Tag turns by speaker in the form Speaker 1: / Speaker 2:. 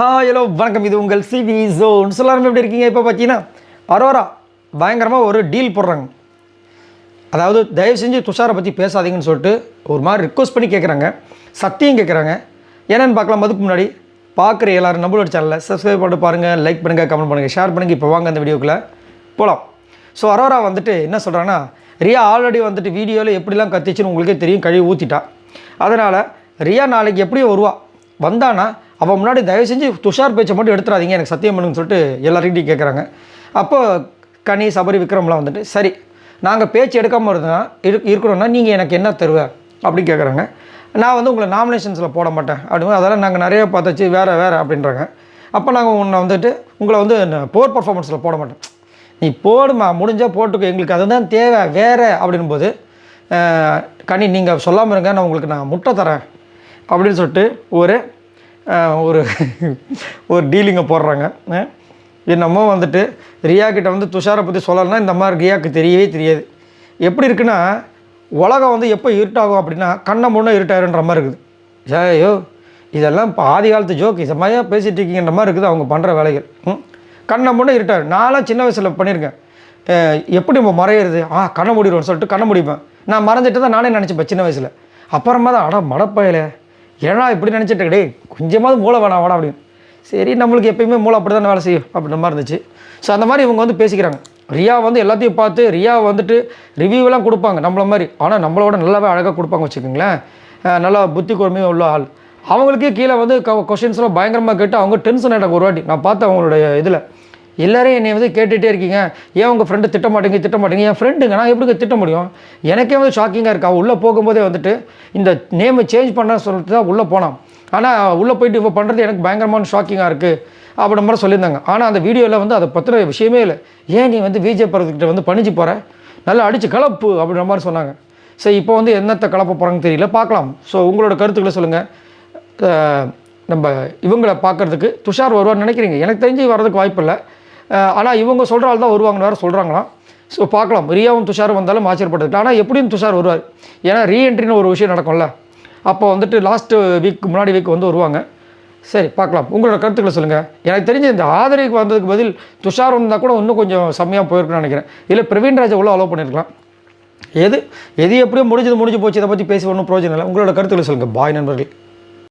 Speaker 1: Hello வணக்கம். இது உங்கள் சிவி ஜோன். எல்லாருமே எப்படி இருக்கீங்க? இப்போ பார்த்தீங்கன்னா அரோரா பயங்கரமாக ஒரு டீல் போடுறாங்க. அதாவது தயவு செஞ்சு துஷாரை பற்றி பேசாதீங்கன்னு சொல்லிட்டு ஒரு மாதிரி ரிக்வஸ்ட் பண்ணி கேட்குறாங்க, சத்தியம் கேட்குறாங்க. என்னென்னு பார்க்கலாம். அதுக்கு முன்னாடி பார்க்குற எல்லோரும் நம்மளோட சேனலில் சப்ஸ்கிரைப் பண்ணிட்டு பாருங்கள், லைக் பண்ணுங்கள், கமெண்ட் பண்ணுங்கள், ஷேர் பண்ணுங்கள். இப்போ வாங்க அந்த வீடியோக்குள்ளே போகலாம். ஸோ அரோரா வந்துட்டு என்ன சொல்கிறாங்கன்னா, ரியா ஆல்ரெடி வந்துட்டு வீடியோவில் எப்படிலாம் கத்திச்சுன்னு உங்களுக்கே தெரியும், கழுவி ஊற்றிட்டா. அதனால் ரியா நாளைக்கு எப்படியும் வருவா. வந்தானா அவள் முன்னாடி தயவு செஞ்சு துஷார் பேச்சை மட்டும் எடுத்துடாதீங்க, எனக்கு சத்தியம் பண்ணுன்னு சொல்லிட்டு எல்லார்கிட்டையும் கேட்குறாங்க. அப்போ கனி, சபரி, விக்ரம்லாம் வந்துட்டு சரி நாங்கள் பேச்சு எடுக்காமல் இருந்தால் இருக்கிறோன்னா நீங்கள் எனக்கு என்ன தருவேன் அப்படின்னு கேட்குறாங்க. நான் வந்து உங்களை நாமினேஷன்ஸில் போட மாட்டேன் அப்படின்னு, அதெல்லாம் நாங்கள் நிறைய பார்த்தாச்சு, வேறு அப்படின்றாங்க. அப்போ நாங்கள் உன்னை வந்துட்டு உங்களை வந்து போர் பர்ஃபார்மன்ஸில் போட மாட்டேன், நீ போடுமா, முடிஞ்சால் போட்டுக்கோ, எங்களுக்கு அதுதான் தேவை வேறு அப்படின்போது கனி நீங்கள் சொல்லாமல் இருங்க, நான் உங்களுக்கு முட்டை தரேன் அப்படின்னு சொல்லிட்டு ஒரு டீலிங்கை போடுறாங்க. என்னமோ வந்துட்டு ரியா கிட்ட வந்து துஷாரை பற்றி சொல்லலைன்னா இந்த மாதிரி ரியாவுக்கு தெரியவே தெரியாது. எப்படி இருக்குன்னா, உலகம் வந்து எப்போ இருட்டாகும் அப்படின்னா கண்ணை முன்னே இருட்டாயிருன்ற மாதிரி இருக்குது. ஐயோ இதெல்லாம் இப்போ ஆதி காலத்து ஜோக், இதை மாதிரியாக பேசிகிட்டு இருக்கீங்கன்ற மாதிரி இருக்குது அவங்க பண்ணுற வேலைகள். கண்ணை முன்னே இருட்டாரு. நான்லாம் சின்ன வயசில் பண்ணியிருக்கேன். எப்படி நம்ம மறையிறது, கண்ணை மூடிடுவோன்னு சொல்லிட்டு கண்ணை முடிப்பேன். நான் மறைஞ்சிட்டு தான் நானே நினச்சிப்பேன் சின்ன வயசில். அப்புறமா தான் மடப்பையில ஏன்னா இப்படி நினச்சிட்டு டே கொஞ்சமாவது மூளை வேணாம் அப்படின்னு. சரி நம்மளுக்கு எப்பயுமே மூளை அப்படி தானே வேலை செய்யும் அப்படின்ற மாதிரி இருந்துச்சு. ஸோ அந்த மாதிரி இவங்க வந்து பேசிக்கிறாங்க. ரியா வந்து எல்லாத்தையும் பார்த்து ரியா வந்துட்டு ரிவ்யூவெலாம் கொடுப்பாங்க நம்மள மாதிரி, ஆனால் நம்மளோட நல்லாவே அழகாக கொடுப்பாங்க வச்சுக்கோங்களேன். நல்லா புத்தி கூர்மையாக உள்ள ஆள். அவங்களுக்கே கீழே வந்து கொஷின்ஸ்லாம் பயங்கரமாக கேட்டு அவங்க டென்ஷன் ஆகிட்டாங்க. ஒரு வாட்டி நான் பார்த்தேன் அவங்களுடைய இதில், எல்லோரும் என்னை வந்து கேட்டுகிட்டே இருக்கீங்க, ஏன் உங்கள் ஃப்ரெண்டு திட்ட மாட்டேங்க. என் ஃப்ரெண்டுங்க நான் எப்படி திட்ட முடியும்? எனக்கே வந்து ஷாக்கிங்காக இருக்கா. உள்ளே போகும்போதே வந்துட்டு இந்த நேமை சேஞ்ச் பண்ண சொல்லிட்டு தான் உள்ளே போனான். ஆனால் உள்ளே போயிட்டு இப்போ பண்ணுறது எனக்கு பயங்கரமான ஷாக்கிங்காக இருக்குது அப்படின்ற மாதிரி சொல்லியிருந்தாங்க. ஆனால் அந்த வீடியோவில் வந்து அதை பற்றின விஷயமே இல்லை. ஏன் நீ வந்து விஜய் பரத்துக்கிட்ட வந்து பணிஞ்சு போகிற, நல்லா அடித்து கலப்பு அப்படின்ற மாதிரி சொன்னாங்க. ஸோ இப்போ வந்து என்னத்தை கலப்ப போகிறாங்கன்னு தெரியல, பார்க்கலாம். ஸோ உங்களோட கருத்துக்களை சொல்லுங்கள். நம்ம இவங்களை பார்க்குறதுக்கு துஷார் வருவார்னு நினைக்கிறீங்க? எனக்கு தெரிஞ்சு வர்றதுக்கு வாய்ப்பு இல்லை. ஆனால் இவங்க சொல்கிற ஆள் தான் வருவாங்கன்னு வேறு சொல்கிறாங்களாம். ஸோ பார்க்கலாம். ரியாவும் துஷாரும் வந்தாலும் ஆச்சரியப்படுறது. ஆனால் எப்படியும் துஷார் வருவார். ஏன்னா ரீஎன்ட்ரின்னு ஒரு விஷயம் நடக்கும்ல, அப்போ வந்துட்டு லாஸ்ட்டு முன்னாடி வீக் வந்து வருவாங்க. சரி பார்க்கலாம். உங்களோட கருத்துக்களை சொல்லுங்கள். எனக்கு தெரிஞ்ச இந்த ஆதரவுக்கு வந்ததுக்கு பதில் துஷார் வந்தால் கூட இன்னும் கொஞ்சம் செம்மையாக போயிருக்குன்னு நினைக்கிறேன். இல்லை பிரவீன் ராஜா உள்ள அலோவ் பண்ணியிருக்கலாம். எது எப்படியும் முடிஞ்சு போச்சு. இதை பற்றி பேசி ஒன்றும் பிரயோஜனம் இல்லை. உங்களோட கருத்துக்களை சொல்லுங்கள். பாய் நண்பர்கள்.